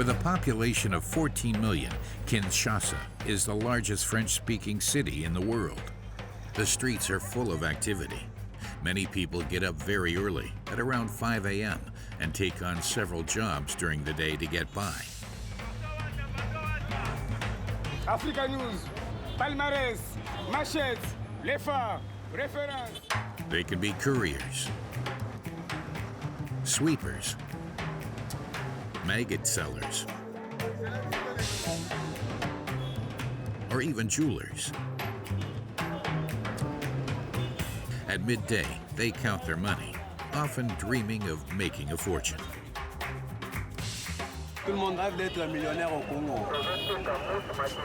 With a population of 14 million, Kinshasa is the largest French-speaking city in the world. The streets are full of activity. Many people get up very early, at around 5 a.m., and take on several jobs during the day to get by. Africa News, Palmarès, Machette, Lefa, Reference. They can be couriers, sweepers, maggot sellers, or even jewelers. At midday, they count their money, often dreaming of making a fortune. Tout le monde rêve d'être millionnaire au Congo.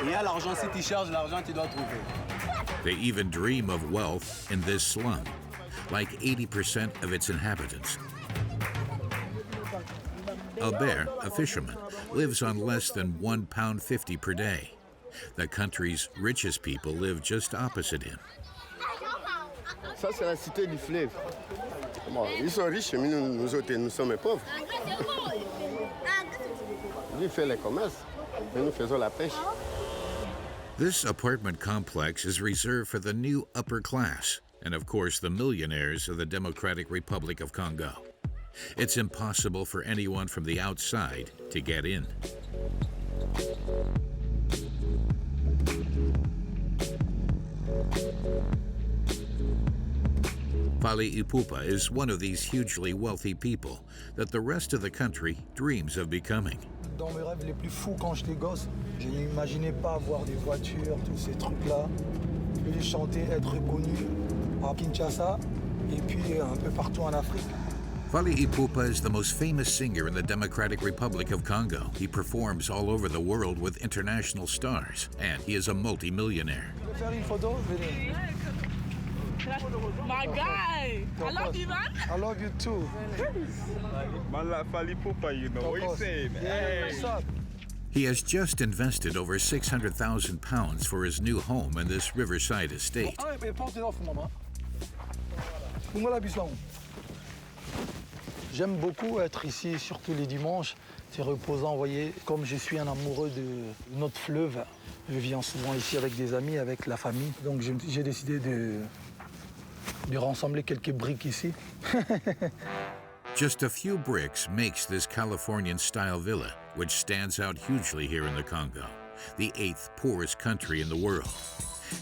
Il y a l'argent, si tu cherches l'argent, tu dois trouver. They even dream of wealth in this slum, like 80% of its inhabitants. Albert, a fisherman, lives on less than £1.50 per day. The country's richest people live just opposite him. Ça, c'est la cité du fleuve. Bon, ils sont riches, mais nous autres, nous sommes pauvres. Lui fait le commerce, et nous faisons la pêche. This apartment complex is reserved for the new upper class, and of course the millionaires of the Democratic Republic of Congo. It's impossible for anyone from the outside to get in. Fally Ipupa is one of these hugely wealthy people that the rest of the country dreams of becoming. Dans mes rêves les plus fous quand j'étais gosse, je n'imaginais pas avoir des voitures, tous ces trucs-là. Je voulais chanter, être reconnu à Kinshasa et puis un peu partout en Afrique. Fally Ipupa is the most famous singer in the Democratic Republic of Congo. He performs all over the world with international stars, and he is a multi-millionaire. Tu veux faire une photo? My guy! I love you, man! I love you too. Man like Fally Ipupa, you know. What you saying? Hey, what's up? He has just invested over £600,000 for his new home in this riverside estate. J'aime beaucoup être ici, surtout les dimanches. C'est reposant, vous voyez. Comme je suis un amoureux de notre fleuve, je viens souvent ici avec des amis, avec la famille. Donc j'ai décidé de rassembler quelques briques ici. Just a few bricks makes this Californian-style villa, which stands out hugely here in the Congo, the 8th poorest country in the world.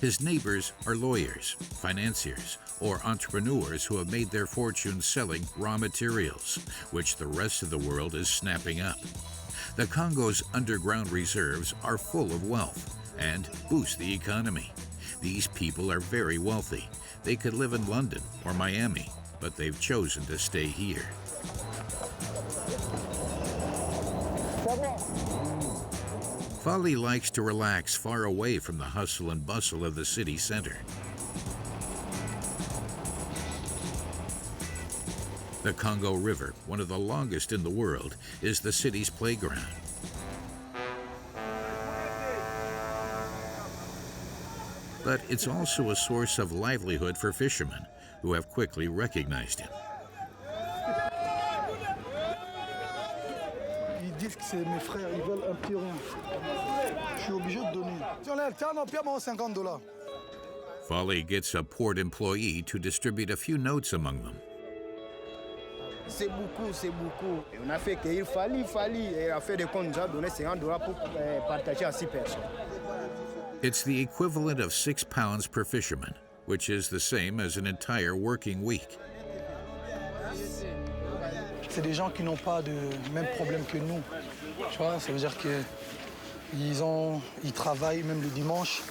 His neighbors are lawyers, financiers, or entrepreneurs who have made their fortunes selling raw materials, which the rest of the world is snapping up. The Congo's underground reserves are full of wealth and boost the economy. These people are very wealthy. They could live in London or Miami, but they've chosen to stay here. Fally likes to relax far away from the hustle and bustle of the city center. The Congo River, one of the longest in the world, is the city's playground. But it's also a source of livelihood for fishermen who have quickly recognized him. Ils disent que c'est mes frères, ils veulent un petit rien. Je suis obligé de donner. Si on est tiens, non, paie-moi $50. Fally gets a port employee to distribute a few notes among them. C'est beaucoup, c'est beaucoup. Et on a fait qu'il fallait, et on a fait des comptes, nous a donné $50 pour partager à 6 personnes. It's the equivalent of £6 per fisherman, which is the same as an entire working week. C'est des gens qui n'ont pas de même problème que nous. Tu vois, ça veut dire qu'ils travaillent même le dimanche.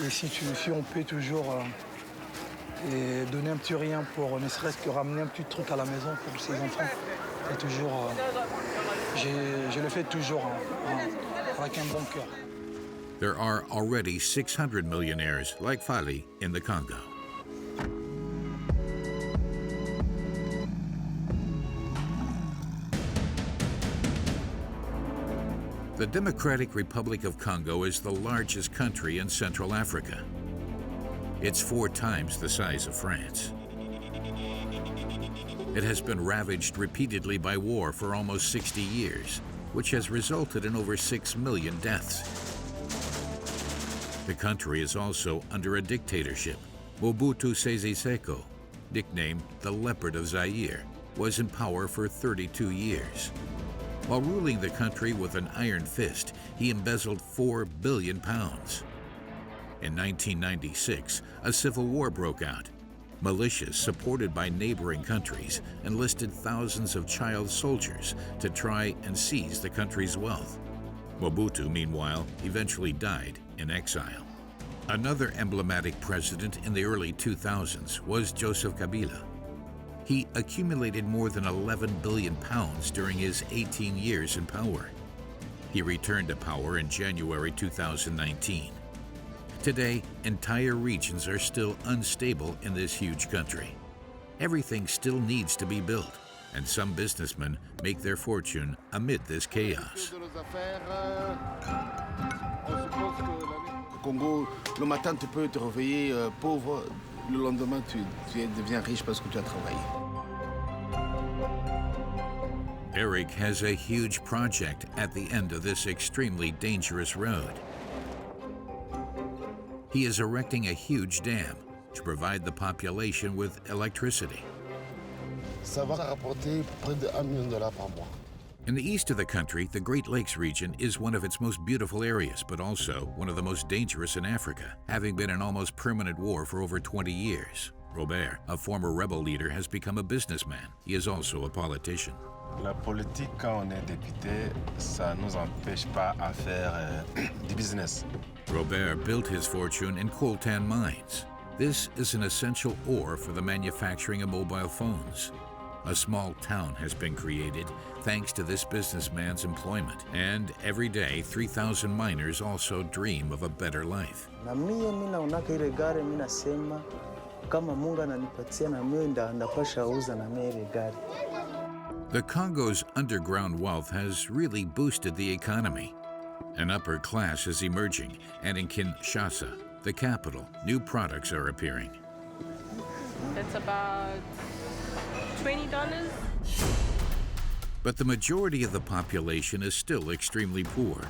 Et si on peut toujours et donner un petit rien pour ne serait-ce que ramener un petit truc à la maison pour ses enfants, c'est toujours, je le fais toujours avec un bon cœur. There are already 600 millionaires like Fally in the Congo. The Democratic Republic of Congo is the largest country in Central Africa. It's 4 times the size of France. It has been ravaged repeatedly by war for almost 60 years. which has resulted in over 6 million deaths. The country is also under a dictatorship. Mobutu Sese Seko, nicknamed the Leopard of Zaire, was in power for 32 years. While ruling the country with an iron fist, he embezzled £4 billion. In 1996, a civil war broke out. Militias supported by neighboring countries enlisted thousands of child soldiers to try and seize the country's wealth. Mobutu, meanwhile, eventually died in exile. Another emblematic president in the early 2000s was Joseph Kabila. He accumulated more than £11 billion during his 18 years in power. He returned to power in January 2019. Today, entire regions are still unstable in this huge country. Everything still needs to be built, and some businessmen make their fortune amid this chaos. Congo, le matin tu peux te réveiller pauvre, le lendemain tu deviens riche parce que tu as travaillé. Eric has a huge project at the end of this extremely dangerous road. He is erecting a huge dam to provide the population with electricity. Ça va rapporter près de $1 million par mois. In the east of the country, the Great Lakes region is one of its most beautiful areas, but also one of the most dangerous in Africa, having been in almost permanent war for over 20 years. Rubaya, a former rebel leader, has become a businessman. He is also a politician. La politique, quand on est député, ça nous empêche pas à faire du business. Rubaya built his fortune in Coltan mines. This is an essential ore for the manufacturing of mobile phones. A small town has been created thanks to this businessman's employment, and every day 3,000 miners also dream of a better life. Na mie naonaka ile gari mimi nasema kama Mungu ananipatia na mimi ndapasha uza na mie ile gari. The Congo's underground wealth has really boosted the economy. An upper class is emerging, and in Kinshasa, the capital, new products are appearing. It's about $20. But the majority of the population is still extremely poor.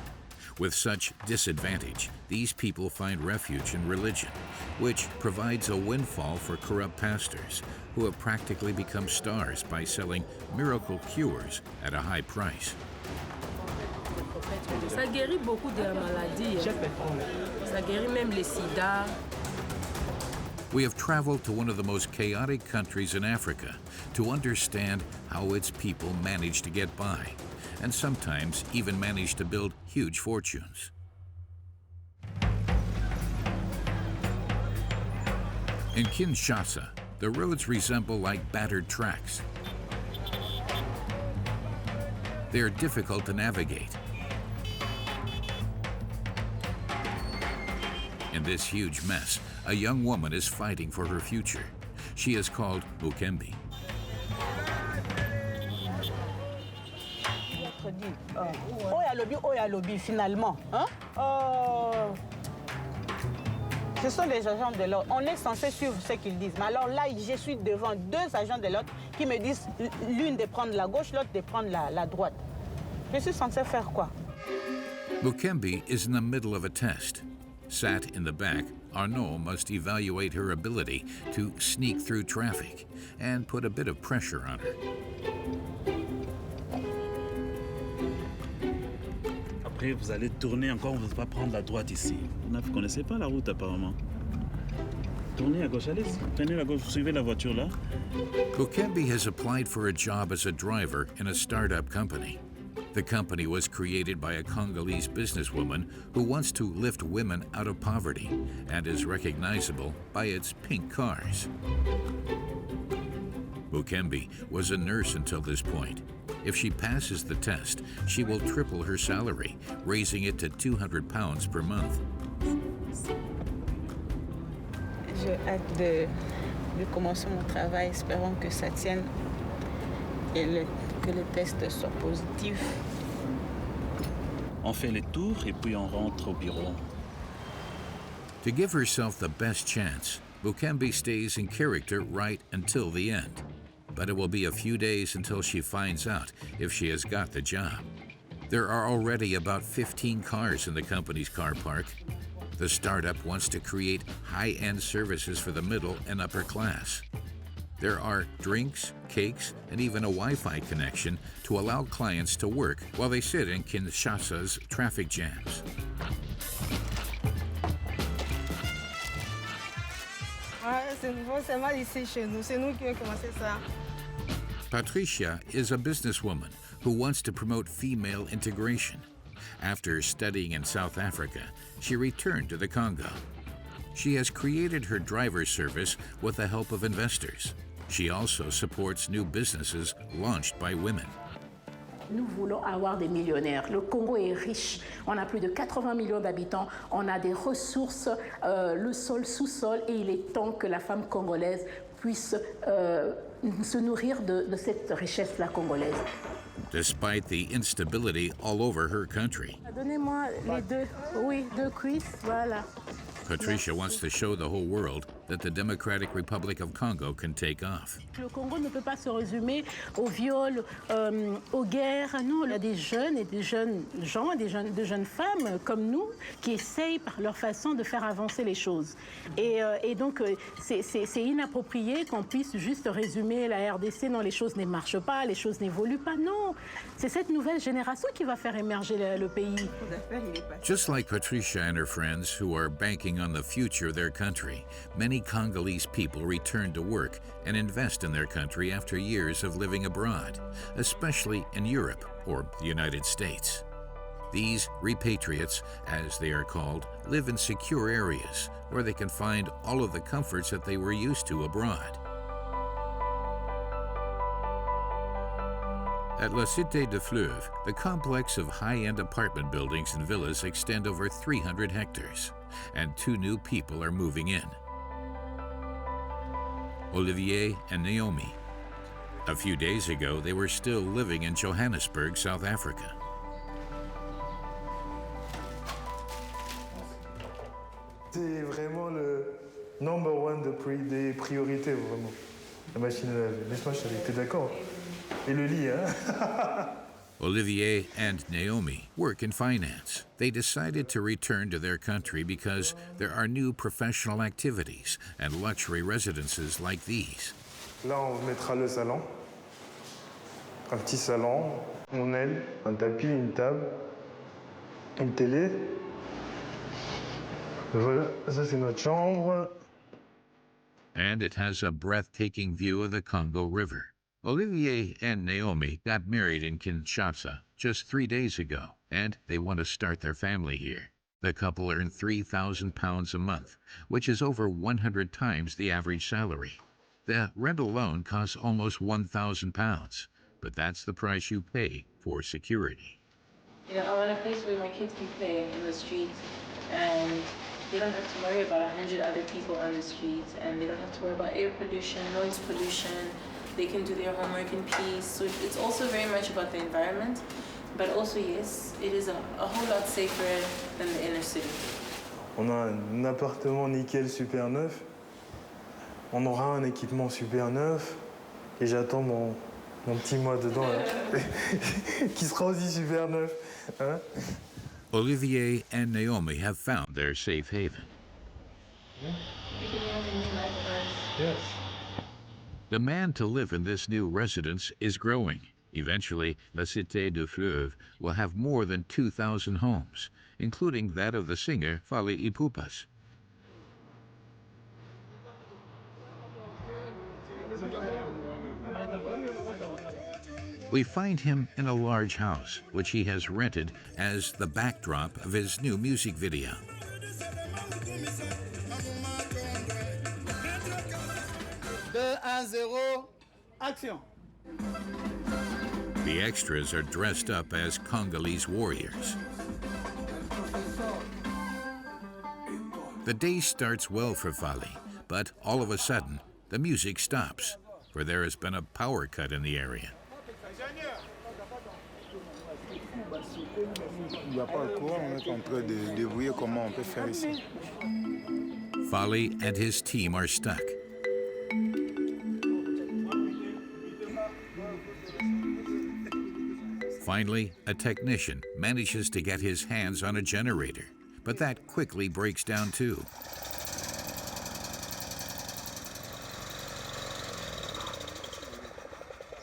With such disadvantage, these people find refuge in religion, which provides a windfall for corrupt pastors who have practically become stars by selling miracle cures at a high price. Ça guérit beaucoup de maladies. Ça guérit même le sida. We have traveled to one of the most chaotic countries in Africa to understand how its people manage to get by, and sometimes even manage to build huge fortunes. In Kinshasa, the roads resemble like battered tracks. They are difficult to navigate. In this huge mess, a young woman is fighting for her future. She is called Bukembi. Finalement, ce sont des agents de l'ordre. On est censé suivre ce qu'ils disent. Mais alors là, je suis devant deux agents de l'ordre qui me disent l'une de prendre la gauche, l'autre de prendre la droite. Je suis censé faire quoi? Bukembi is in the middle of a test. Sat in the back, Arnaud must evaluate her ability to sneak through traffic and put a bit of pressure on her. Après, vous allez tourner encore, vous ne pas prendre la droite ici. Vous ne connaissez pas la route apparemment. Tournez à gauche, allez, prenez la gauche, suivez la voiture là. Bukembi has applied for a job as a driver in a startup company. The company was created by a Congolese businesswoman who wants to lift women out of poverty and is recognizable by its pink cars. Bukembi was a nurse until this point. If she passes the test, she will triple her salary, raising it to £200 per month. J'ai hâte de commencer mon travail, espérant que ça tienne et que le test soit positif. On fait les tours et puis on rentre au bureau. To give herself the best chance, Bukembi stays in character right until the end. But it will be a few days until she finds out if she has got the job. There are already about 15 cars in the company's car park. The startup wants to create high-end services for the middle and upper class. There are drinks, cakes, and even a Wi-Fi connection to allow clients to work while they sit in Kinshasa's traffic jams. Patricia is a businesswoman who wants to promote female integration. After studying in South Africa, she returned to the Congo. She has created her driver service with the help of investors. She also supports new businesses launched by women. Nous voulons avoir des millionnaires. Le Congo est riche. On a plus de 80 millions d'habitants. On a des ressources, le sol, sous-sol, et il est temps que la femme congolaise puisse se nourrir de cette richesse-là congolaise. Despite the instability all over her country, Donnez-moi les deux, oui, deux cuisses, voilà. Patricia wants to show the whole world that the Democratic Republic of Congo can take off. Le Congo ne peut pas se résumer au viol, aux guerres. Non, il y a des jeunes et des jeunes gens, de jeunes femmes comme nous qui essayent par leur façon de faire avancer les choses. Et donc, c'est inapproprié qu'on puisse juste résumer la RDC. Non, les choses ne marchent pas, les choses n'évoluent pas. Non, c'est cette nouvelle génération qui va faire émerger le pays. Just like Patricia and her friends who are banking on the future of their country, many Congolese people return to work and invest in their country after years of living abroad, especially in Europe or the United States. These repatriates, as they are called, live in secure areas where they can find all of the comforts that they were used to abroad. At La Cité de Fleuve, the complex of high-end apartment buildings and villas extend over 300 hectares, and 2 new people are moving in. Olivier and Naomi. A few days ago, they were still living in Johannesburg, South Africa. C'est vraiment le number one des priorités, vraiment. La machine à laver. N'est-ce pas, chérie? T'es d'accord? Et le lit, hein? Olivier and Naomi work in finance. They decided to return to their country because there are new professional activities and luxury residences like these. Là, on mettra le salon. Un petit salon, mon aile, un tapis, une table, une télé. Voilà, ça c'est notre chambre. And it has a breathtaking view of the Congo River. Olivier and Naomi got married in Kinshasa just 3 days ago, and they want to start their family here. The couple earn £3,000 a month, which is over 100 times the average salary. The rent alone costs almost £1,000, but that's the price you pay for security. You know, I want a place where my kids can play in the streets, and they don't have to worry about 100 other people on the streets, and they don't have to worry about air pollution, noise pollution. They can do their homework in peace. So it's also very much about the environment, but also, yes, it is a whole lot safer than the inner city. On a un appartement nickel super neuf. On aura un équipement super neuf. Et j'attends mon petit moi dedans, là, qui sera aussi super neuf. Hein? Olivier and Naomi have found their safe haven. Yes. Demand to live in this new residence is growing. Eventually, La Cité de Fleuve will have more than 2,000 homes, including that of the singer Fally Ipupas. We find him in a large house, which he has rented as the backdrop of his new music video. 2, 1, 0, action! The extras are dressed up as Congolese warriors. The day starts well for Fally, but all of a sudden, the music stops, for there has been a power cut in the area. Fally and his team are stuck. Finally, a technician manages to get his hands on a generator, but that quickly breaks down too.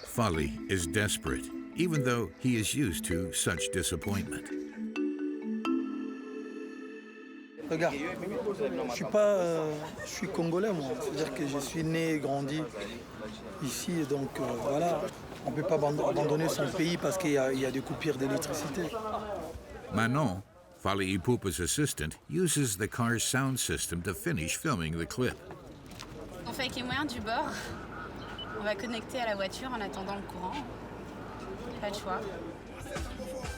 Fali is desperate, even though he is used to such disappointment. Regarde, je suis congolais moi, c'est-à-dire que je suis né et grandi ici, et donc voilà, on ne peut pas abandonner son pays parce qu'il y a des coupures d'électricité. Manon, Fali Ipupa's assistant, uses the car's sound system to finish filming the clip. On fait avec les moyens du bord. On va connecter à la voiture en attendant le courant. Pas de choix.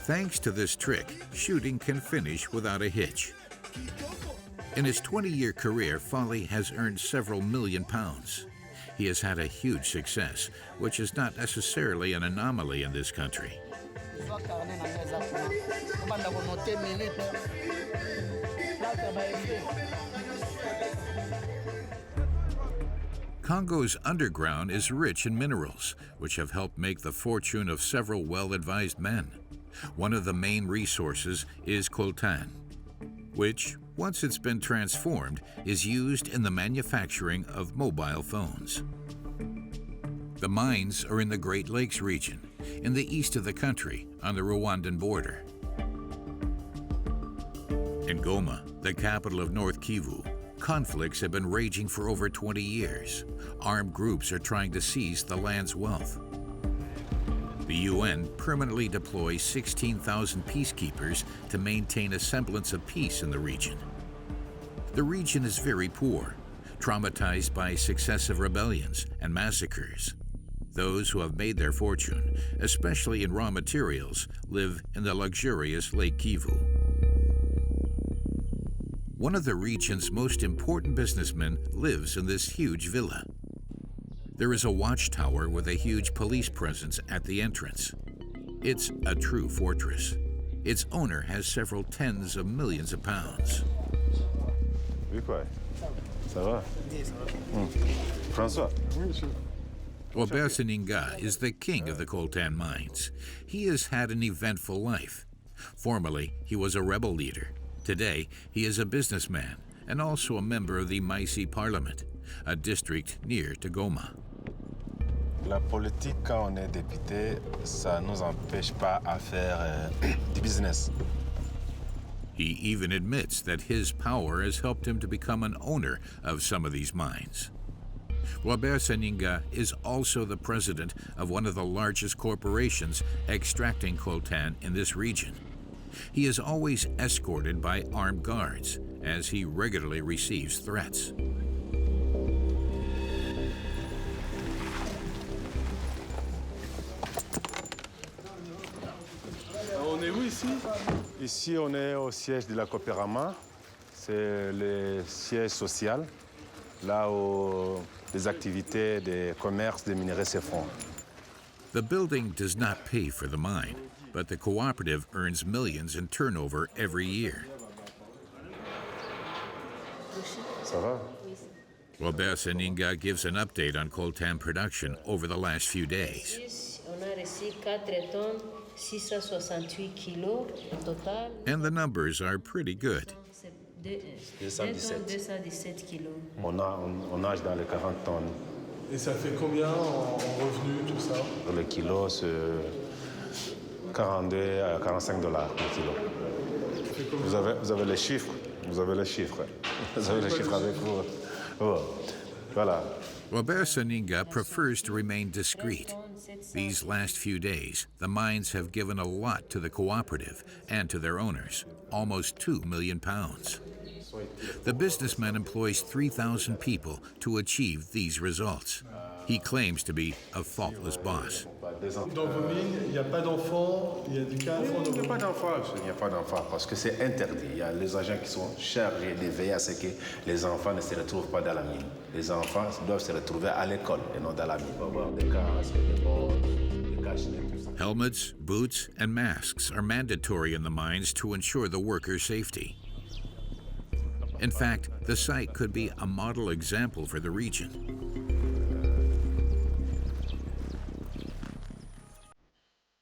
Thanks to this trick, shooting can finish without a hitch. In his 20-year career, Fali has earned several million pounds. He has had a huge success, which is not necessarily an anomaly in this country. Congo's underground is rich in minerals, which have helped make the fortune of several well-advised men. One of the main resources is Coltan, which, once it's been transformed, is used in the manufacturing of mobile phones. The mines are in the Great Lakes region, in the east of the country, on the Rwandan border. In Goma, the capital of North Kivu, conflicts have been raging for over 20 years. Armed groups are trying to seize the land's wealth. The UN permanently deploys 16,000 peacekeepers to maintain a semblance of peace in the region. The region is very poor, traumatized by successive rebellions and massacres. Those who have made their fortune, especially in raw materials, live in the luxurious Lake Kivu. One of the region's most important businessmen lives in this huge villa. There is a watchtower with a huge police presence at the entrance. It's a true fortress. Its owner has several tens of millions of pounds. Oui, quoi? Ça va? François? Robert Seninga is the king of the Coltan mines. He has had an eventful life. Formerly, he was a rebel leader. Today, he is a businessman and also a member of the Maïsi Parliament, a district near to Goma. La politique, quand on est député, ça ne nous empêche pas à faire du business. He even admits that his power has helped him to become an owner of some of these mines. Robert Seninga is also the president of one of the largest corporations extracting coltan in this region. He is always escorted by armed guards as he regularly receives threats. On est où ici? Ici, on est au siège de la Coopérama. C'est le siège social, là où les activités de commerce des minerais se font. The building does not pay for the mine, but the cooperative earns millions in turnover every year. Ça va? Robert Seninga gives an update on coltan production over the last few days. On a reçu 4 tonnes, 668 kilos au total. And the numbers are pretty good. 217 kilos. On nage dans les 40 tonnes. Et ça fait combien en revenus, tout ça? Le kilo, c'est 42 à 45 dollars le kilo. Vous avez les chiffres? Vous avez les chiffres. Vous avez les chiffres avec vous. Oh. Voilà. Robert Seninga prefers to remain discreet. These last few days, the mines have given a lot to the cooperative and to their owners, almost 2 million pounds. The businessman employs 3,000 people to achieve these results. He claims to be a faultless boss. Dans vos mines, il n'y a pas d'enfants, il y a du cas d'enfants. Il n'y a pas d'enfants, il n'y a pas d'enfants parce que c'est interdit. Il y a les agents qui sont chargés de veiller à ce que les enfants ne se retrouvent pas dans la mine. Les enfants doivent se retrouver à l'école et non dans la mine. On va avoir des casques, des bottes, des cachenets, tout ça. Helmets, boots, and masks are mandatory in the mines to ensure the workers' safety. In fact, the site could be a model example for the region.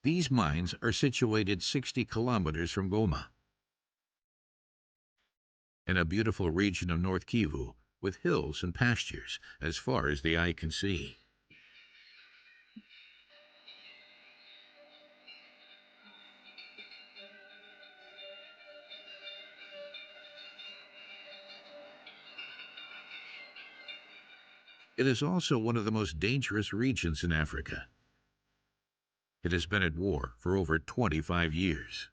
These mines are situated 60 kilometers from Goma, in a beautiful region of North Kivu with hills and pastures as far as the eye can see. It is also one of the most dangerous regions in Africa. It has been at war for over 25 years.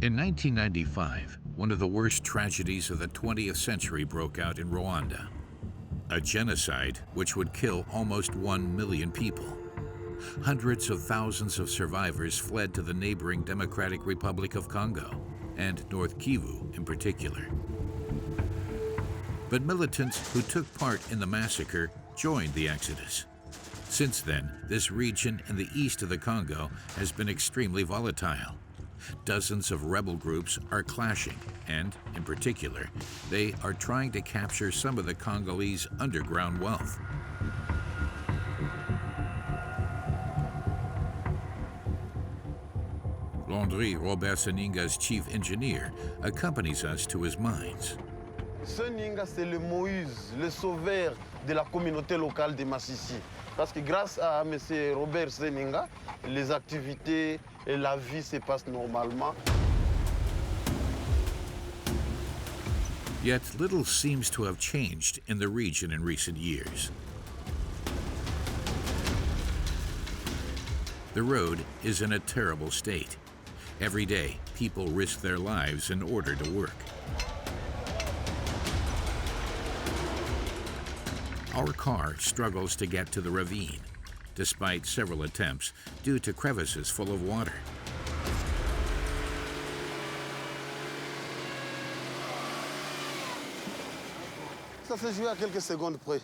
In 1995, one of the worst tragedies of the 20th century broke out in Rwanda, a genocide which would kill almost 1 million people. Hundreds of thousands of survivors fled to the neighboring Democratic Republic of Congo, and North Kivu in particular. But militants who took part in the massacre joined the exodus. Since then, this region in the east of the Congo has been extremely volatile. Dozens of rebel groups are clashing, and, in particular, they are trying to capture some of the Congolese underground wealth. Landry, Robert Seninga's chief engineer, accompanies us to his mines. Seninga, c'est le Moïse, le sauveur de la communauté locale de Massissi. Parce que grâce à M. Robert Seninga, les activités et la vie se passent normalement. Yet little seems to have changed in the region in recent years. The road is in a terrible state. Every day, people risk their lives in order to work. Our car struggles to get to the ravine, despite several attempts due to crevices full of water. Ça s'est joué à quelques secondes près.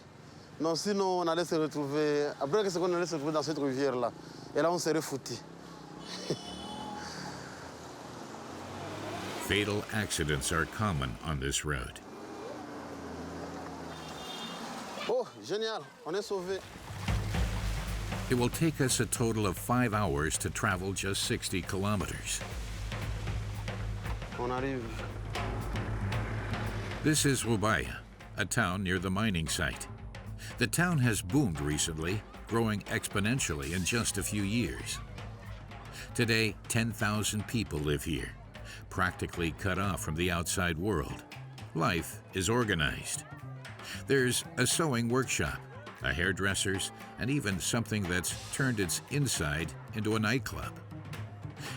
Non, sinon on allait se retrouver, après quelques secondes on allait se retrouver dans cette rivière-là. Et là on serait foutus. Fatal accidents are common on this road. Oh, génial, on est sauvés. It will take us a total of 5 hours to travel just 60 kilometers. On arrive. This is Rubaya, a town near the mining site. The town has boomed recently, growing exponentially in just a few years. Today, 10,000 people live here, practically cut off from the outside world. Life is organized. There's a sewing workshop, a hairdresser's, and even something that's turned its inside into a nightclub.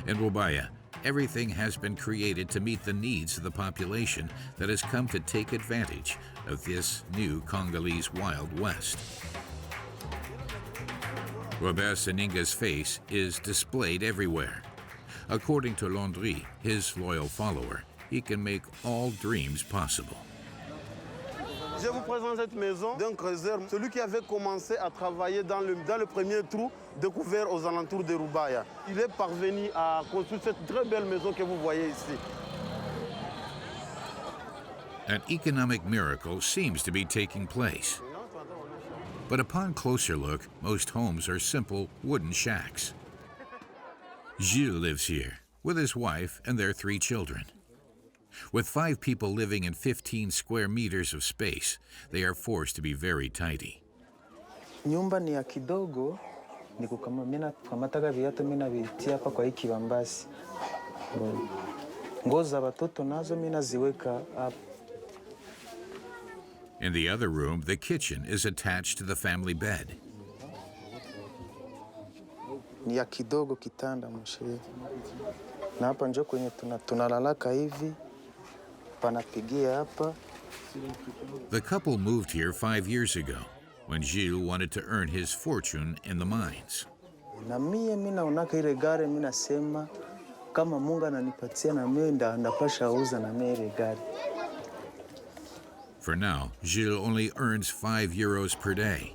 In Rubaya, everything has been created to meet the needs of the population that has come to take advantage of this new Congolese Wild West. Robert Seninga's face is displayed everywhere. According to Landry, his loyal follower, he can make all dreams possible. Je vous présente cette maison d'un creuseur, celui qui avait commencé à travailler dans le premier trou découvert aux alentours de Rubaya. Il est parvenu à construire cette très belle maison que vous voyez ici. An economic miracle seems to be taking place. But upon closer look, most homes are simple wooden shacks. Gilles lives here with his wife and their 3 children. With 5 people living in 15 square meters of space, they are forced to be very tidy. Nyumba ni ya kidogo, ni kukama mina kamataka viatu mina vitia hapa kwa hii kibambasi. Nguo za watoto nazo mina ziweka hapa. In the other room, the kitchen is attached to the family bed. Ni ya kidogo kitanda mshe. Na hapa njo kwenye tunalalaka hivi. Panapigia hapa. The couple moved here 5 years ago when Gilles wanted to earn his fortune in the mines. Na mie naonaka ile gari nasema kama Mungu ananipatia na mie ndapasha uza na mie ile gari. For now, Gilles only earns 5 euros per day.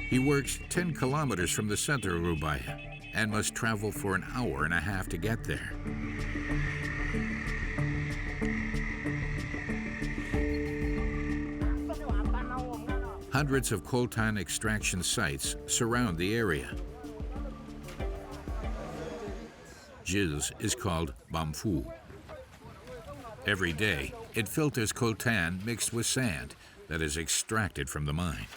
He works 10 kilometers from the center of Rubaya and must travel for an hour and a half to get there. Hundreds of coltan extraction sites surround the area. Gilles is called Bamfu. Every day, it filters coltan mixed with sand that is extracted from the mine.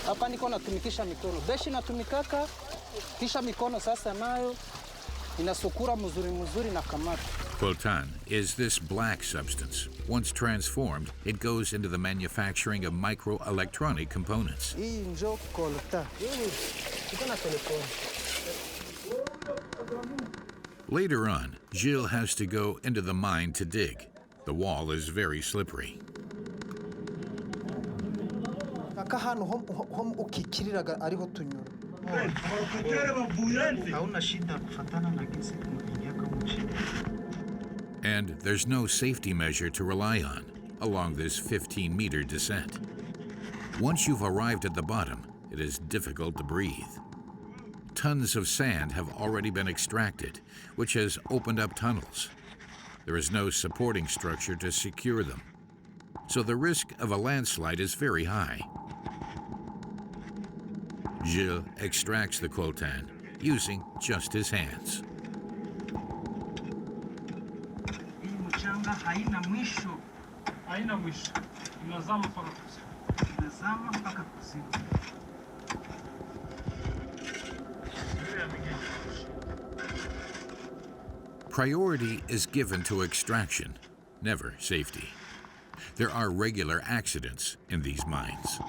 Hapa niko natumikisha mikono. Beshi natumikaka, kisha mikono sasa nayo inasukura mzuri na kamata. Coltan is this black substance. Once transformed, it goes into the manufacturing of microelectronic components. Hii njo Coltan. Iko na telefoni. Later on, Gilles has to go into the mine to dig. The wall is very slippery. Aka hano hom ukikiriraga ariho tunyura. Hauna shida kufatana na kesi kuingia kama chini. And there's no safety measure to rely on along this 15-meter descent. Once you've arrived at the bottom, it is difficult to breathe. Tons of sand have already been extracted, which has opened up tunnels. There is no supporting structure to secure them, so the risk of a landslide is very high. Gilles extracts the coltan using just his hands. Priority is given to extraction, never safety. There are regular accidents in these mines.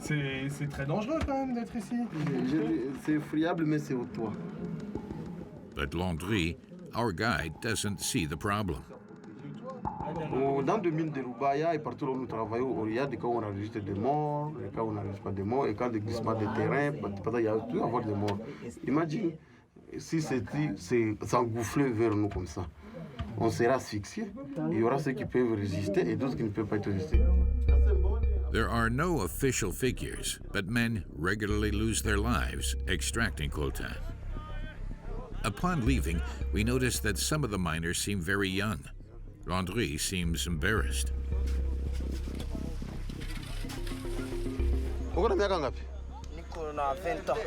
C'est très dangereux quand même d'être ici. C'est effroyable, mais c'est au toit. But Landry, our guide, doesn't see the problem. Dans le mine de Rubaya et partout où nous travaillons, il y a des cas où on enregistre des morts, des cas où on n'enregistre pas des morts, et quand des glissements de terrain, il y a tout avoir des morts. Imagine si ça engoufflait vers nous comme ça. On sera asphyxié. Il y aura ceux qui peuvent résister et d'autres qui ne peuvent pas être résistés. There are no official figures, but men regularly lose their lives extracting coltan. Upon leaving, we notice that some of the miners seem very young. Landry seems embarrassed. Niko na 20 ans.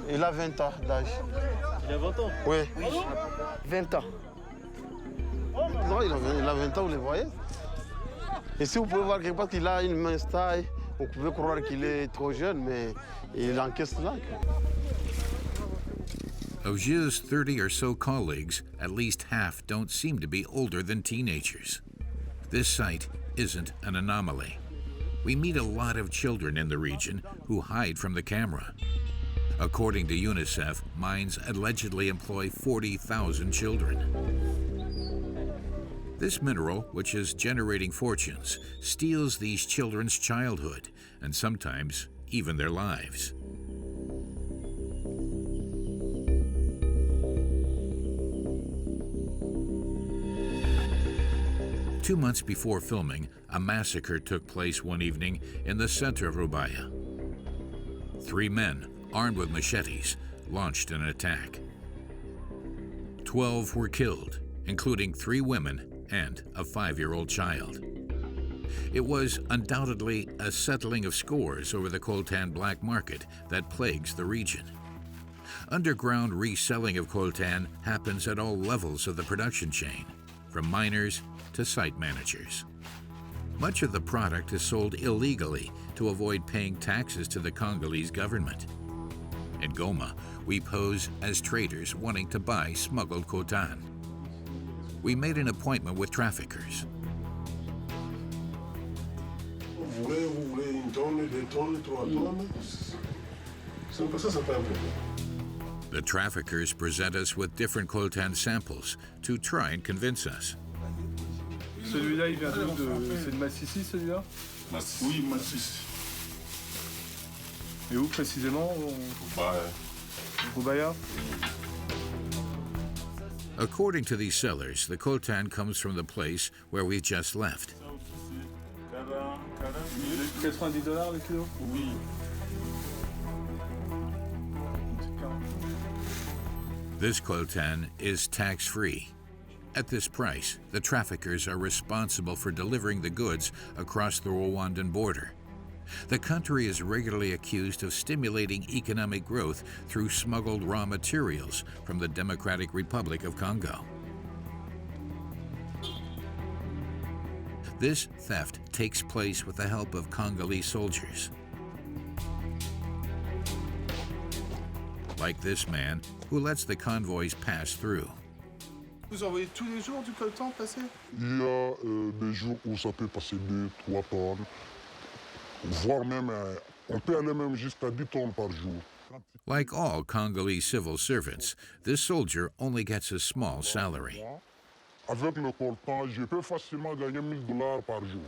Il a 20 ans d'âge. Il a 20 ans? Oui. 20 ans. Non, il a 20 ans, vous le voyez. Et si vous pouvez voir quelque part qu'il a une mince taille, vous pouvez croire qu'il est trop jeune, mais il encaisse là. Of Gilles' 30 or so colleagues, at least half don't seem to be older than teenagers. This site isn't an anomaly. We meet a lot of children in the region who hide from the camera. According to UNICEF, mines allegedly employ 40,000 children. This mineral, which is generating fortunes, steals these children's childhood and sometimes even their lives. Two months before filming, a massacre took place one evening in the center of Rubaya. 3 men, armed with machetes, launched an attack. 12 were killed, including 3 women and a 5-year-old child. It was undoubtedly a settling of scores over the coltan black market that plagues the region. Underground reselling of coltan happens at all levels of the production chain, from miners to site managers. Much of the product is sold illegally to avoid paying taxes to the Congolese government. In Goma, we pose as traders wanting to buy smuggled coltan. We made an appointment with traffickers. Vous voulez 1 tonne, 2 tonnes, 3 tonnes? C'est pas ça, c'est pas un problème. The traffickers present us with different coltan samples to try and convince us. Celui-là, il vient de... C'est de Massissi, celui-là? Oui, Massis. Et où précisément? Rubaya. According to these sellers, the coltan comes from the place where we just left. $90 le kilo? Oui. This coltan is tax-free. At this price, the traffickers are responsible for delivering the goods across the Rwandan border. The country is regularly accused of stimulating economic growth through smuggled raw materials from the Democratic Republic of Congo. This theft takes place with the help of Congolese soldiers. Like this man, who lets the convoys pass through. Vous envoyez tous les jours du coltan passer? Il y a des jours où ça peut passer 2, 3 tonnes, voire même, on peut aller même jusqu'à 10 tonnes par jour. Like all Congolese civil servants, this soldier only gets a small salary. Avec le coltan, je peux facilement gagner $1000 par jour.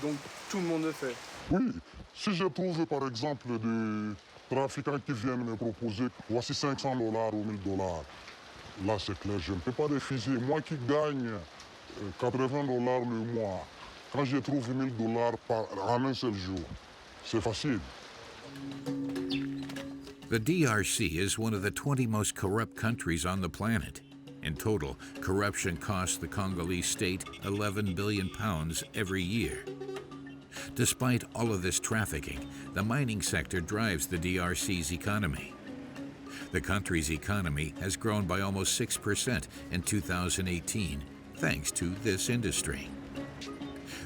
Donc tout le monde le fait? Oui, si je trouve par exemple des trafiquants qui viennent me proposer voici $500 ou $1000, là c'est clair, je ne peux pas refuser. Moi qui gagne $80 le mois, quand je trouve $1000 en un seul jour, c'est facile. The DRC is one of the 20 most corrupt countries on the planet. In total, corruption costs the Congolese state £11 billion every year. Despite all of this trafficking, the mining sector drives the DRC's economy. The country's economy has grown by almost 6% in 2018, thanks to this industry.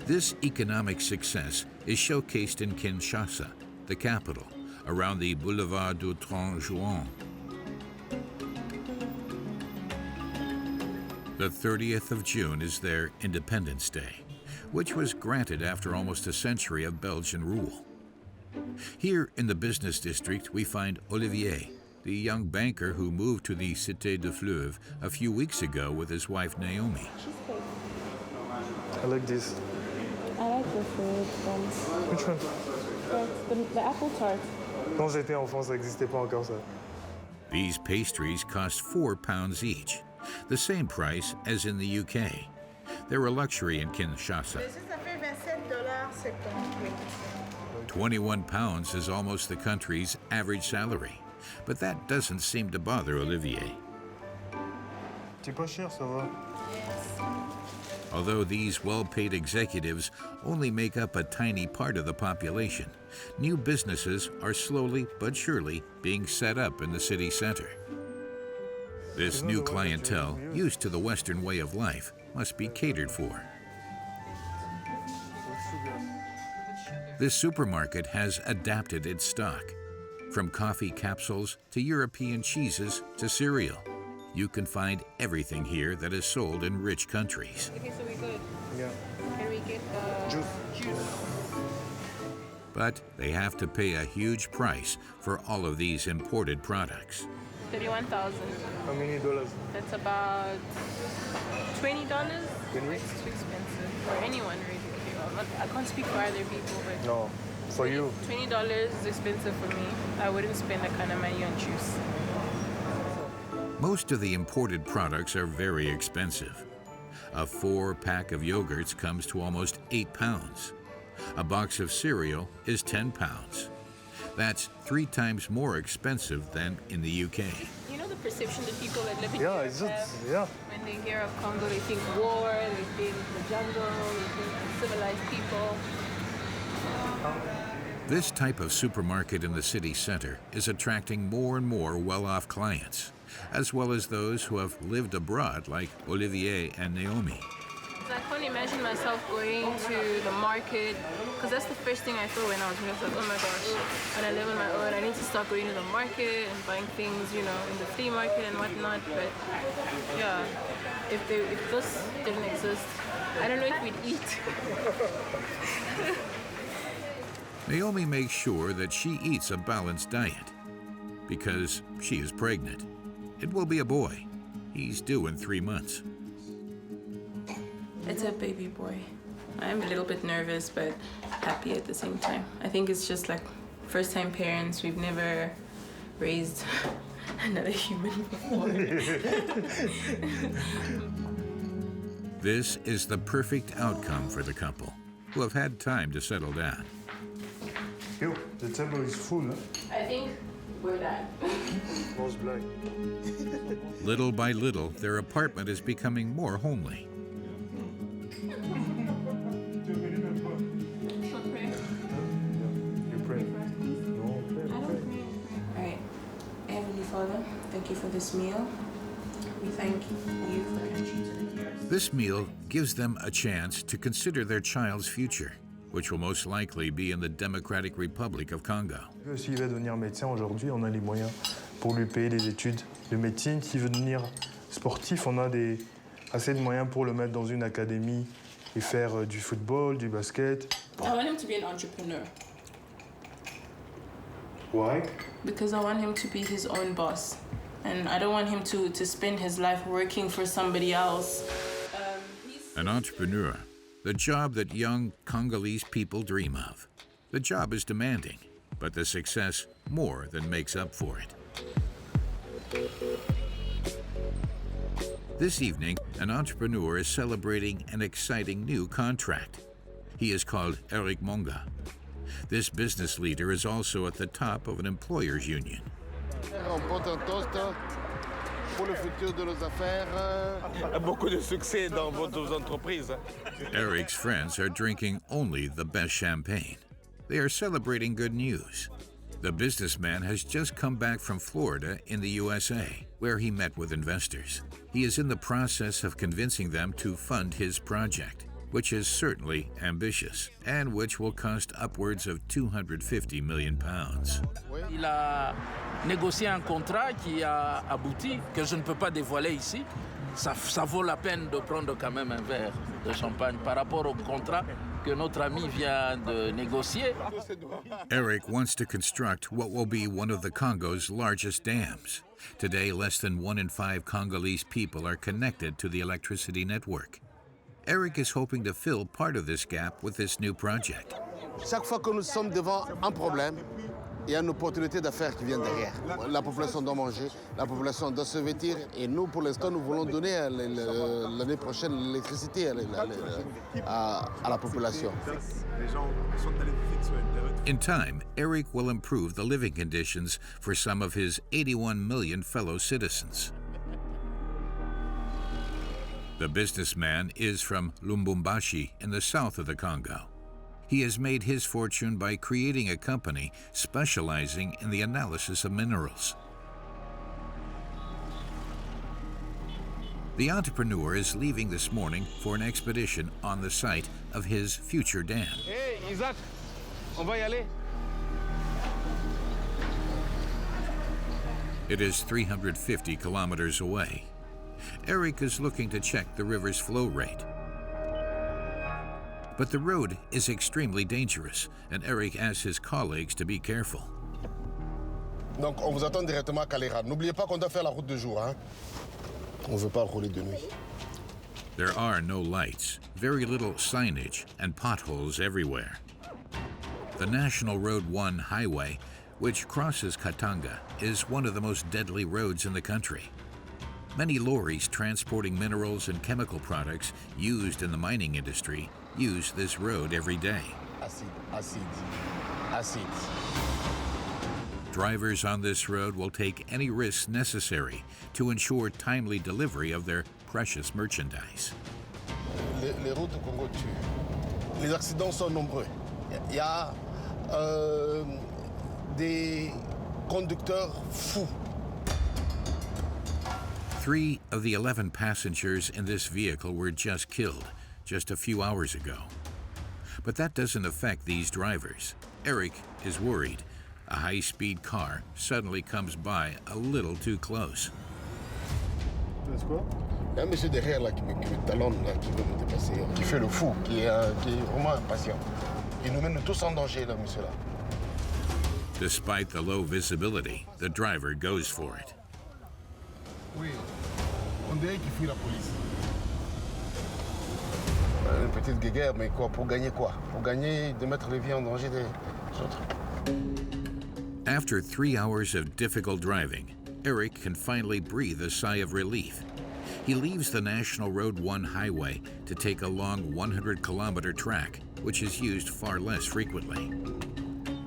This economic success is showcased in Kinshasa, the capital, around the Boulevard du 30 Juin. The 30th of June is their Independence Day, which was granted after almost a century of Belgian rule. Here in the business district, we find Olivier, the young banker who moved to the Cité de Fleuve a few weeks ago with his wife Naomi. I like this. I like the fruit ones. Which one? The apple tart. Quand j'étais enfant, ça n'existait pas encore ça. These pastries cost £4 each, the same price as in the UK. They're a luxury in Kinshasa. £21 is almost the country's average salary, but that doesn't seem to bother Olivier. C'est pas cher, ça va. Although these well-paid executives only make up a tiny part of the population, new businesses are slowly but surely being set up in the city center. This new clientele, used to the Western way of life, must be catered for. This supermarket has adapted its stock. From coffee capsules to European cheeses to cereal, you can find everything here that is sold in rich countries. Okay, so we good. Yeah. Can we get juice? But they have to pay a huge price for all of these imported products. 31,000. How many dollars? That's about $20. It's too expensive for anyone, really. I can't speak for other people, but no, for you. $20 is expensive for me. I wouldn't spend that kind of money on juice. Most of the imported products are very expensive. A 4-pack of yogurts comes to almost £8. A box of cereal is £10. That's 3 times more expensive than in the UK. You know the perception that people that live in Yeah, Europe it's just, have? yeah. When they hear of Congo, they think war, they think the jungle, they think civilized people. This type of supermarket in the city center is attracting more and more well-off clients, as well as those who have lived abroad like Olivier and Naomi. So I can't imagine myself going to the market, because that's the first thing I thought when I was here. I was like, oh my gosh, when I live on my own, I need to start going to the market and buying things, you know, in the flea market and whatnot. But yeah, if this didn't exist, I don't know if we'd eat. Naomi makes sure that she eats a balanced diet because she is pregnant. It will be a boy. He's due in 3 months. It's a baby boy. I'm a little bit nervous, but happy at the same time. I think it's just like first-time parents. We've never raised another human before. This is the perfect outcome for the couple. who have had time to settle down. Yo, the table is full. Huh? I think we're done. Little by little, their apartment is becoming more homely. Father, thank you for this meal. We thank you for entry to the years. This meal gives them a chance to consider their child's future, which will most likely be in the Democratic Republic of Congo. S'il veut devenir médecin aujourd'hui, on a les moyens pour lui payer des études de médecine. S'il veut devenir sportif, on a assez de moyens pour le mettre dans une académie et faire du football, du basket. I want him to be an entrepreneur. Why? Because I want him to be his own boss. And I don't want him to spend his life working for somebody else. An entrepreneur, the job that young Congolese people dream of. The job is demanding, but the success more than makes up for it. This evening, an entrepreneur is celebrating an exciting new contract. He is called Eric Monga. This business leader is also at the top of an employers' union. Beaucoup de succès dans votre entreprise. Eric's friends are drinking only the best champagne. They are celebrating good news. The businessman has just come back from Florida in the USA, where he met with investors. He is in the process of convincing them to fund his project, which is certainly ambitious and which will cost upwards of 250 million pounds. Il a négocié un contrat qui a abouti, que je ne peux pas dévoiler ici. Ça vaut la peine de prendre quand même un verre de champagne par rapport au contrat que notre ami vient de négocier. Eric wants to construct what will be one of the Congo's largest dams. Today, less than 1 in 5 Congolese people are connected to the electricity network. Eric is hoping to fill part of this gap with this new project. Chaque fois que nous sommes devant un problème, il y a une opportunité d'affaires qui vient derrière. La population doit manger, la population doit se vêtir, et nous, pour l'instant, nous voulons donner l'année prochaine l'électricité à la population. In time, Eric will improve the living conditions for some of his 81 million fellow citizens. The businessman is from Lubumbashi in the south of the Congo. He has made his fortune by creating a company specializing in the analysis of minerals. The entrepreneur is leaving this morning for an expedition on the site of his future dam. Hey, Isaac, on va y aller. It is 350 kilometers away. Eric is looking to check the river's flow rate. But the road is extremely dangerous, and Eric asks his colleagues to be careful. Donc on vous attend directement à Calera. N'oubliez pas qu'on doit faire la route de jour, hein? On ne veut pas rouler de nuit. There are no lights, very little signage, and potholes everywhere. The National Road 1 highway, which crosses Katanga, is one of the most deadly roads in the country. Many lorries transporting minerals and chemical products used in the mining industry use this road every day. Acide. Drivers on this road will take any risks necessary to ensure timely delivery of their precious merchandise. Les routes au Congo tuent. Les accidents sont nombreux. Il y a des conducteurs fous. 3 of the 11 passengers in this vehicle were just killed just a few hours ago. But that doesn't affect these drivers. Eric is worried. A high-speed car suddenly comes by a little too close. Il y a un monsieur derrière là, qui me talonne, là, qui veut me dépasser, qui fait le fou, qui est vraiment impatient. Il nous mène tous en danger, là, monsieur là. Despite the low visibility, the driver goes for it. Oui, on dirait qu'il fuit la police. Une petite guéguerre, mais quoi? Pour gagner quoi? Pour gagner de mettre les vies en danger des autres. After 3 hours of difficult driving, Eric can finally breathe a sigh of relief. He leaves the National Road 1 highway to take a long 100-kilometer track which is used far less frequently.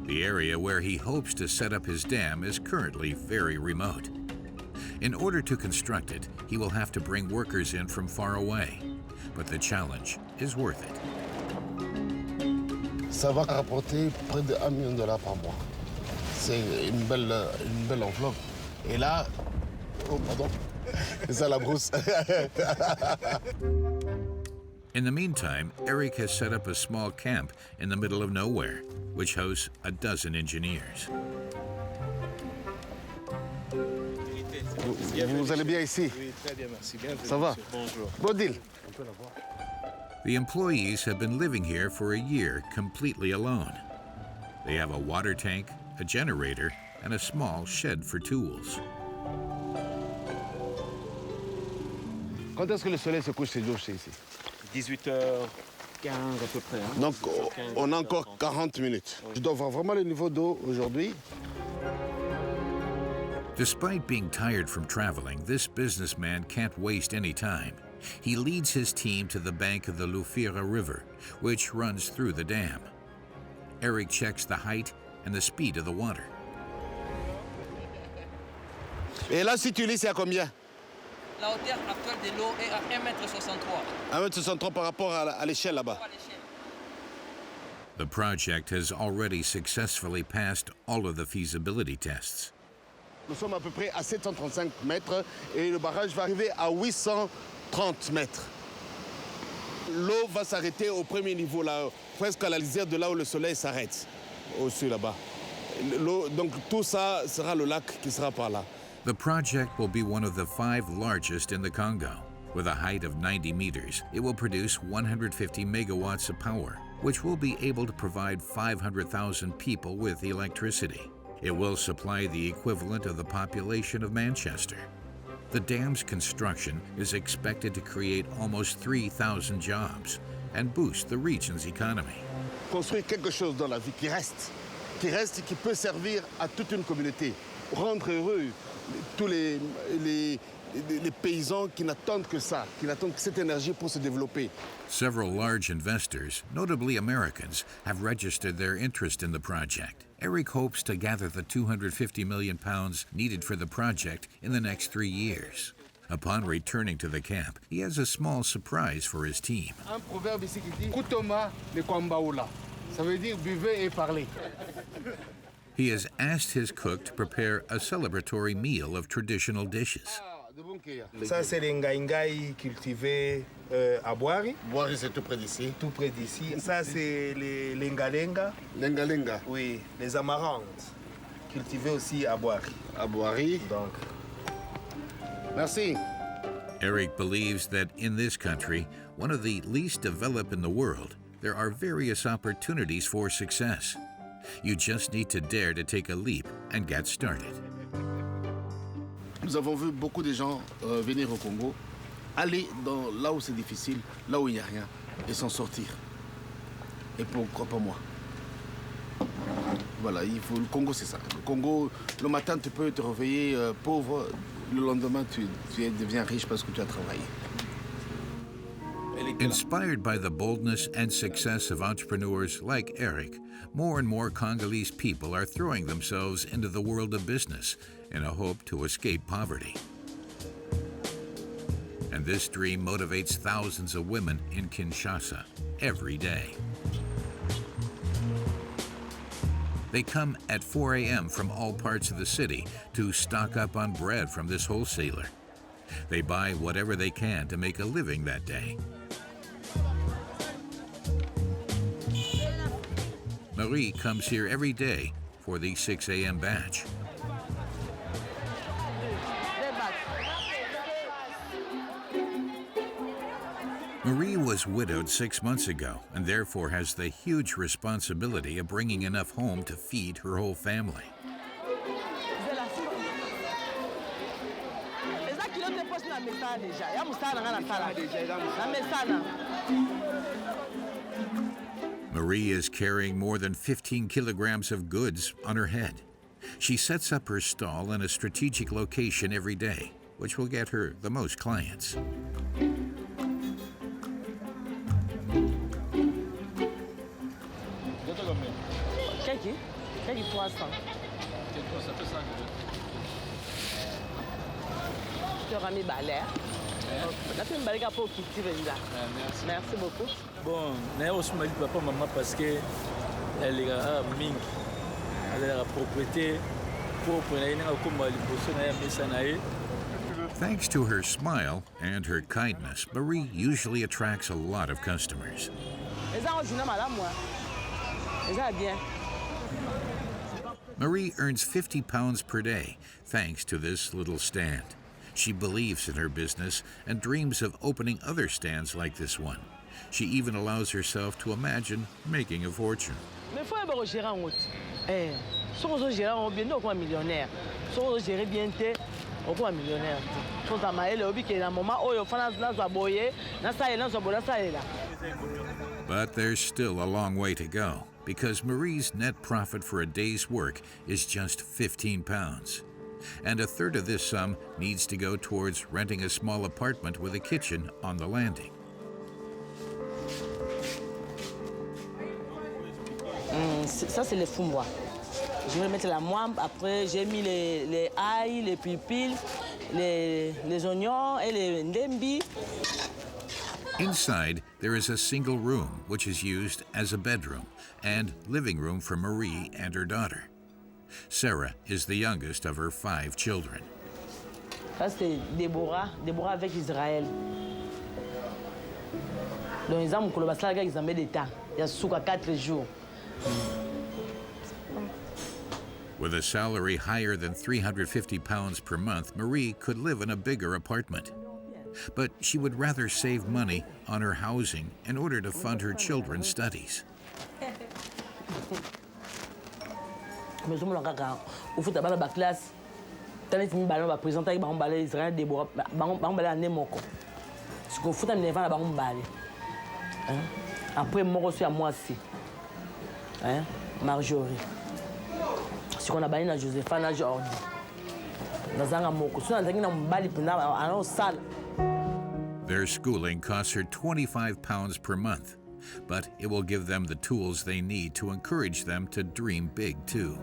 The area where he hopes to set up his dam is currently very remote. In order to construct it, he will have to bring workers in from far away, but the challenge is worth it. Ça va rapporter près de $1 million par mois. C'est une belle enveloppe. Et là, oh pardon, c'est ça la brousse. In the meantime, Eric has set up a small camp in the middle of nowhere, which hosts a dozen engineers. Vous allez bien ici? Oui, très bien, merci. Bienvenue. Ça va? Bonjour. Bon deal. The employees have been living here for a year completely alone. They have a water tank, a generator, and a small shed for tools. Quand est-ce que le soleil se couche ces jours ici? 18h15 à peu près. Hein. Donc on a encore 40 minutes. Je dois voir vraiment le niveau d'eau aujourd'hui. Despite being tired from traveling, this businessman can't waste any time. He leads his team to the bank of the Lufira River, which runs through the dam. Eric checks the height and the speed of the water. Et là, si tu lis, c'est à combien? La hauteur actuelle de l'eau est à 1,63 m. 1,63 m par rapport à l'échelle là-bas. The project has already successfully passed all of the feasibility tests. Nous sommes à peu près à 735 mètres et le barrage va arriver à 830 mètres. L'eau va s'arrêter au premier niveau, là, presque à la lisière de là où le soleil s'arrête, au-dessus là-bas. Donc tout ça sera le lac qui sera par là. The project will be one of the 5 largest in the Congo. With a height of 90 meters, it will produce 150 megawatts of power, which will be able to provide 500,000 people with electricity. It will supply the equivalent of the population of Manchester. The dam's construction is expected to create almost 3,000 jobs and boost the region's economy. Construire quelque chose dans la vie qui reste et qui peut servir à toute une communauté, rendre heureux tous les paysans qui n'attendent que ça, qui n'attendent que cette énergie pour se développer. Several large investors, notably Americans, have registered their interest in the project. Eric hopes to gather the £250 million needed for the project in the next 3 years. Upon returning to the camp, he has a small surprise for his team. Un proverbe ici qui dit « Kutoma ne kwambaula ». Ça veut dire « buvez et parlez ». He has asked his cook to prepare a celebratory meal of traditional dishes. Ça, c'est les ngaïngaï cultivés à Boari. Boari, c'est tout près d'ici. Tout près d'ici. Ça, c'est les lengalenga. Lengalenga. Oui, les amarantes, cultivés aussi à Boari. À Boari. Donc. Merci. Eric believes that in this country, one of the least developed in the world, there are various opportunities for success. You just need to dare to take a leap and get started. Nous avons vu beaucoup de gens venir au Congo, aller là où c'est difficile, là où il n'y a rien, et s'en sortir. Et pourquoi pas moi? Voilà, le Congo c'est ça. Le Congo, le matin tu peux te réveiller pauvre, le lendemain tu deviens riche parce que tu as travaillé. Inspired by the boldness and success of entrepreneurs like Eric, more and more Congolese people are throwing themselves into the world of business in a hope to escape poverty. And this dream motivates thousands of women in Kinshasa every day. They come at 4 a.m. from all parts of the city to stock up on bread from this wholesaler. They buy whatever they can to make a living that day. Marie comes here every day for the 6 a.m. batch. Marie was widowed 6 months ago and therefore has the huge responsibility of bringing enough home to feed her whole family. Marie is carrying more than 15 kilograms of goods on her head. She sets up her stall in a strategic location every day, which will get her the most clients. 300. Tu auras mis balai. Là, tu me balai pour quitter là. Merci beaucoup. Bon, je suis marié papa maman parce que elle est à Ming. Elle a la propriété pour Thanks to her smile and her kindness, Marie usually attracts a lot of customers. Marie earns 50 pounds per day thanks to this little stand. She believes in her business and dreams of opening other stands like this one. She even allows herself to imagine making a fortune. Si on gère bien, on est millionnaire. Si on gère bien, on est millionnaire. But there's still a long way to go because Marie's net profit for a day's work is just 15 pounds. And a third of this sum needs to go towards renting a small apartment with a kitchen on the landing. Ça, c'est les fumbois. Je vais mettre la moine, après j'ai mis les ail, les pipils, les oignons et les ndembi. Inside, there is a single room which is used as a bedroom and living room for Marie and her daughter. Sarah is the youngest of her 5 children. Ça c'est Déborah avec Israël. Donc ils ont mon basala avec examen d'état. Il y a souka 4 jours. With a salary higher than 350 pounds per month, Marie could live in a bigger apartment. But she would rather save money on her housing in order to fund her children's studies. Marjorie. Si on a balayé na Joséphine Jordi. Their schooling costs her 25 pounds per month, but it will give them the tools they need to encourage them to dream big too.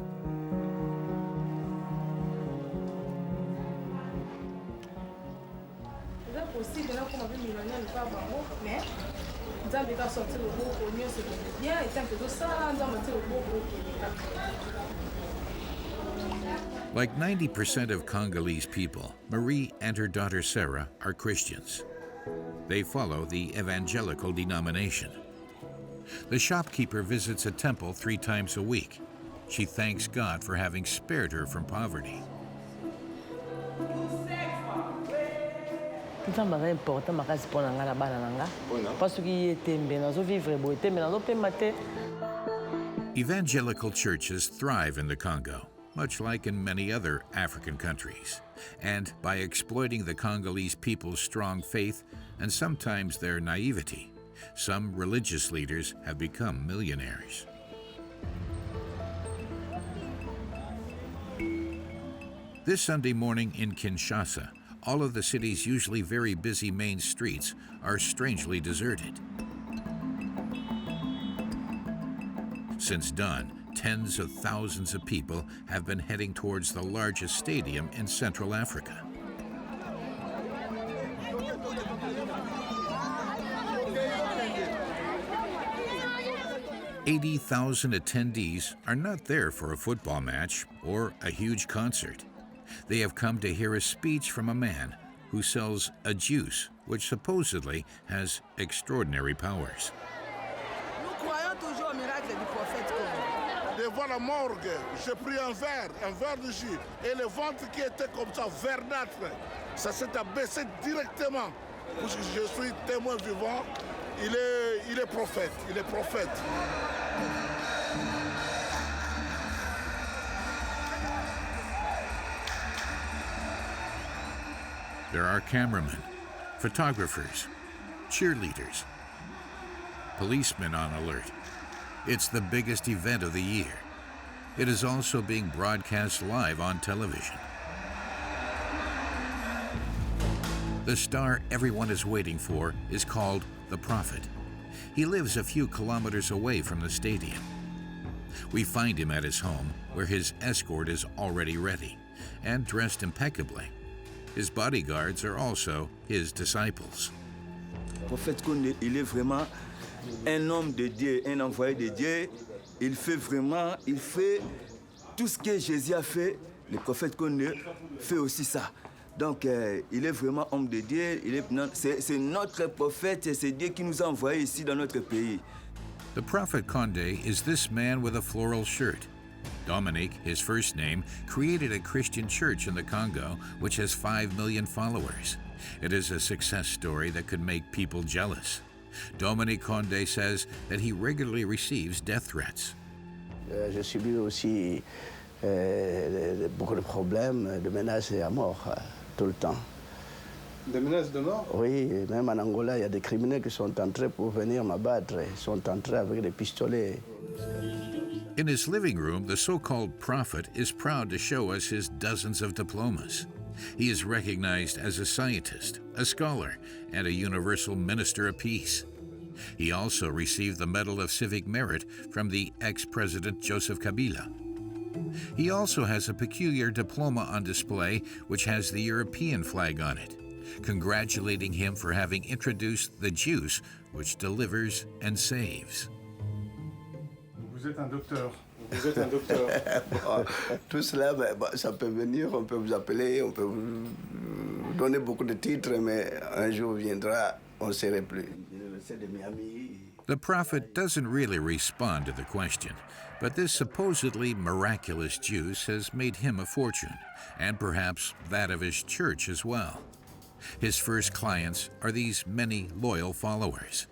Like 90% of Congolese people, Marie and her daughter Sarah are Christians. They follow the evangelical denomination. The shopkeeper visits a temple 3 times a week. She thanks God for having spared her from poverty. Evangelical churches thrive in the Congo, much like in many other African countries, and by exploiting the Congolese people's strong faith and sometimes their naivety, some religious leaders have become millionaires. This Sunday morning in Kinshasa, all of the city's usually very busy main streets are strangely deserted. Since dawn, tens of thousands of people have been heading towards the largest stadium in Central Africa. "80,000 attendees are not there for a football match or a huge concert. They have come to hear a speech from a man who sells a juice which supposedly has extraordinary powers." Devant la morgue, j'ai pris un verre de jus, et le ventre qui était comme ça, verdâtre, ça s'est abaissé directement. Parce que je suis témoin vivant, il est prophète, il est prophète. There are cameramen, photographers, cheerleaders, policemen on alert. It's the biggest event of the year. It is also being broadcast live on television. The star everyone is waiting for is called the Prophet. He lives a few kilometers away from the stadium. We find him at his home, where his escort is already ready and dressed impeccably. His bodyguards are also his disciples. Le prophète Condé, il est vraiment un homme de Dieu, un envoyé de Dieu. Il fait tout ce que Jésus a fait. Le prophète Condé fait aussi ça. Donc, il est vraiment homme de Dieu. C'est notre prophète et c'est Dieu qui nous a envoyés ici dans notre pays. The prophet Condé is this man with a floral shirt. Dominique, his first name, created a Christian church in the Congo, which has 5 million followers. It is a success story that could make people jealous. Dominique Condé says that he regularly receives death threats. J'ai subi aussi beaucoup de problèmes, de menaces à mort tout le temps. Des menaces de mort? Oui, même en Angola, il y a des criminels qui sont entrés pour venir m'abattre. Ils sont entrés avec des pistolets. In his living room, the so-called prophet is proud to show us his dozens of diplomas. He is recognized as a scientist, a scholar, and a universal minister of peace. He also received the Medal of Civic Merit from the ex-president Joseph Kabila. He also has a peculiar diploma on display which has the European flag on it, congratulating him for having introduced the juice which delivers and saves. Vous êtes un docteur. Vous êtes un docteur. Bon, tout cela, ça peut venir, on peut vous appeler, on peut vous donner beaucoup de titres, mais un jour viendra, on ne serait plus. The prophet doesn't really respond to the question, but this supposedly miraculous juice has made him a fortune, and perhaps that of his church as well. His first clients are these many loyal followers.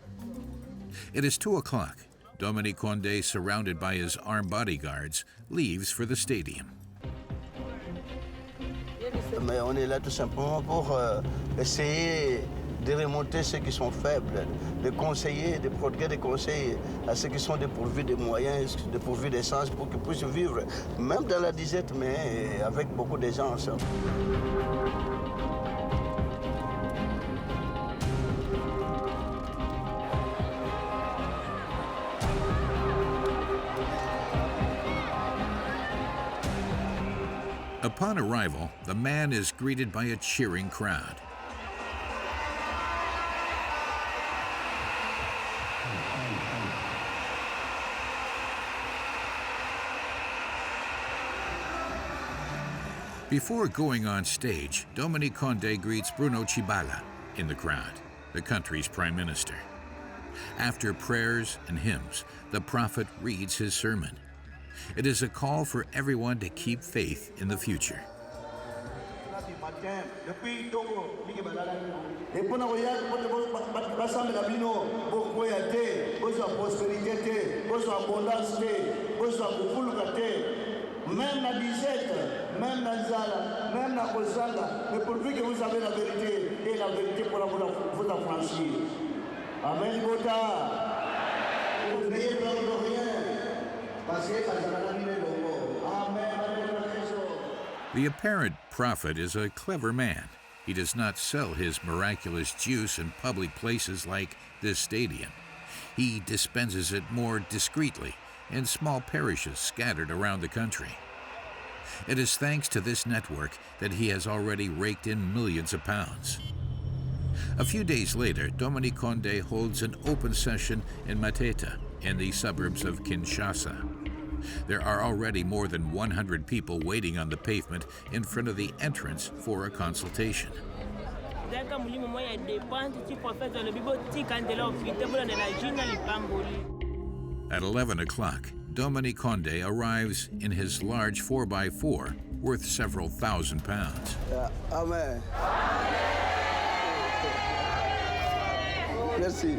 It is 2 o'clock. Dominique Condé, surrounded by his armed bodyguards, leaves for the stadium. Mais on est là tout simplement pour essayer de remonter ceux qui sont faibles, de conseiller, de prodiguer des conseils à ceux qui sont dépourvus de moyens, dépourvus d'essence pour qu'ils puissent vivre, même dans la disette, mais avec beaucoup d'aisance. Upon arrival, the man is greeted by a cheering crowd. Before going on stage, Dominique Condé greets Bruno Tshibala in the crowd, the country's prime minister. After prayers and hymns, the prophet reads his sermon. It is a call for everyone to keep faith in the future. Même la disette, même la nzala, même la kozanga, mais pourvu que vous avez la vérité, et la vérité pourra vous affranchir. Amen, Bota. Vous n'ayez peur de rien, parce que The apparent prophet is a clever man. He does not sell his miraculous juice in public places like this stadium. He dispenses it more discreetly in small parishes scattered around the country. It is thanks to this network that he has already raked in millions of pounds. A few days later, Dominique Condé holds an open session in Mateta, in the suburbs of Kinshasa. There are already more than 100 people waiting on the pavement in front of the entrance for a consultation. At 11 o'clock, Dominique Condé arrives in his large 4x4 worth several thousand pounds. Amen. Merci.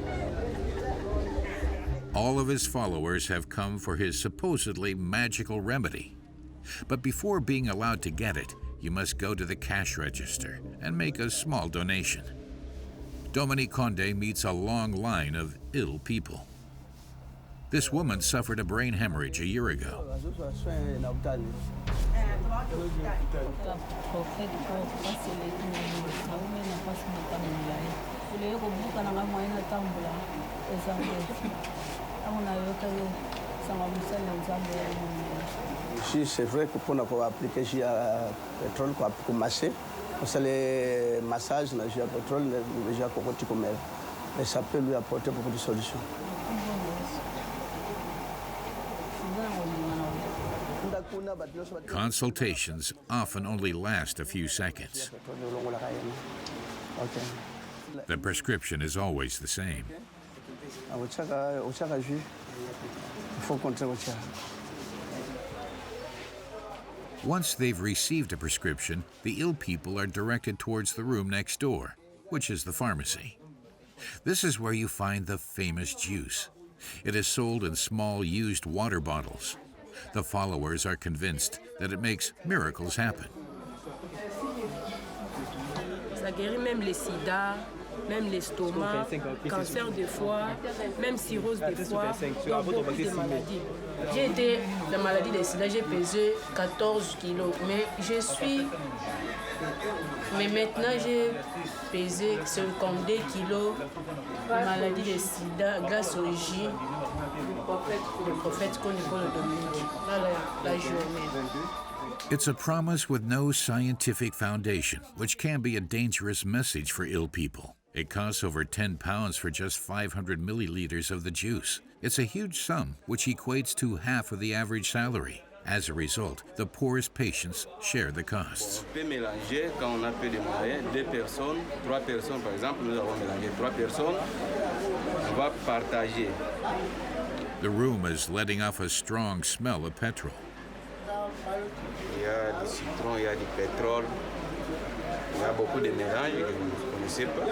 All of his followers have come for his supposedly magical remedy. But before being allowed to get it, you must go to the cash register and make a small donation. Dominique Condé meets a long line of ill people. This woman suffered a brain hemorrhage a year ago. Ici, c'est vrai que pour nous appliquer le pétrole, pour masser, c'est le massage, le pétrole, le cocotier comme elle. Et ça peut lui apporter beaucoup de solutions. Consultations often only last a few seconds. The prescription is always the same. Once they've received a prescription, the ill people are directed towards the room next door, which is the pharmacy. This is where you find the famous juice. It is sold in small used water bottles. The followers are convinced that it makes miracles happen. Ça guérit même les sida, même l'estomac, cancer de foie, même cirrhose de foie, donc beaucoup de maladies. J'ai été la maladie des sida, j'ai pesé 14 kilos, mais maintenant j'ai pesé 52 kilos, maladie des sida grâce au J du prophète qu'on école Dominique, la journée. It's a promise with no scientific foundation, which can be a dangerous message for ill people. It costs over £10 for just 500 milliliters of the juice. It's a huge sum, which equates to half of the average salary. As a result, the poorest patients share the costs. On peut mélanger quand on a peu de moyens, 2 personnes, 3 personnes par exemple, nous avons mélangé 3 personnes, on va partager. The room is letting off a strong smell of petrol. Il y a du citron, il y a du pétrole, il y a beaucoup de mélanges que vous ne connaissez pas.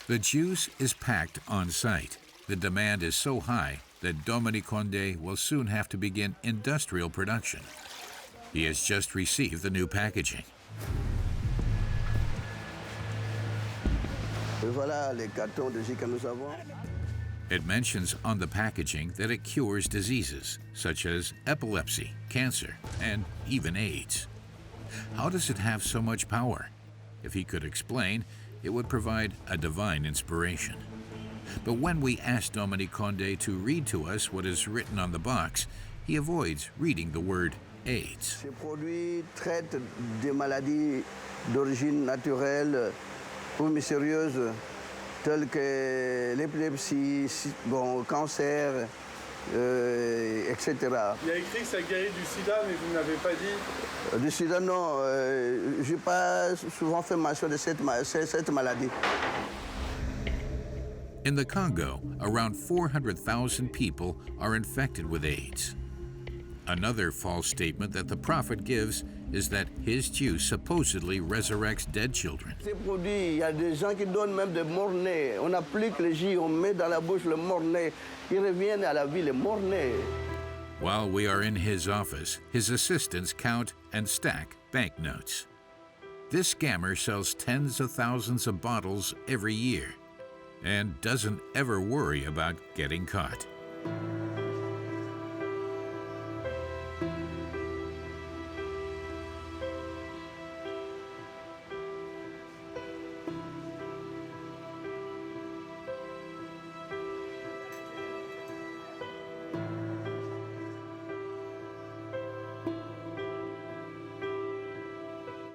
The juice is packed on site. The demand is so high that Dominique Condé will soon have to begin industrial production. He has just received the new packaging. Voilà les cartons de jus que nous avons. It mentions on the packaging that it cures diseases such as epilepsy, cancer, and even AIDS. How does it have so much power? If he could explain, it would provide a divine inspiration. But when we ask Dominique Condé to read to us what is written on the box, he avoids reading the word AIDS. Ces produits traitent des maladies d'origine naturelle ou mystérieuse, telles que l'épilepsie, cancer, etc. Il y a écrit que ça guérit du sida, mais vous n'avez pas dit. Du sida, non. Je n'ai pas souvent fait mention de cette maladie. In the Congo, around 400,000 people are infected with AIDS. Another false statement that the prophet gives is that his juice supposedly resurrects dead children. Ces produits, il y a des gens qui donnent même des morts-nés. On applique le jus, on met dans la bouche le mort-né. Ils reviennent à la vie, les morts-nés. While we are in his office, his assistants count and stack banknotes. This scammer sells tens of thousands of bottles every year and doesn't ever worry about getting caught.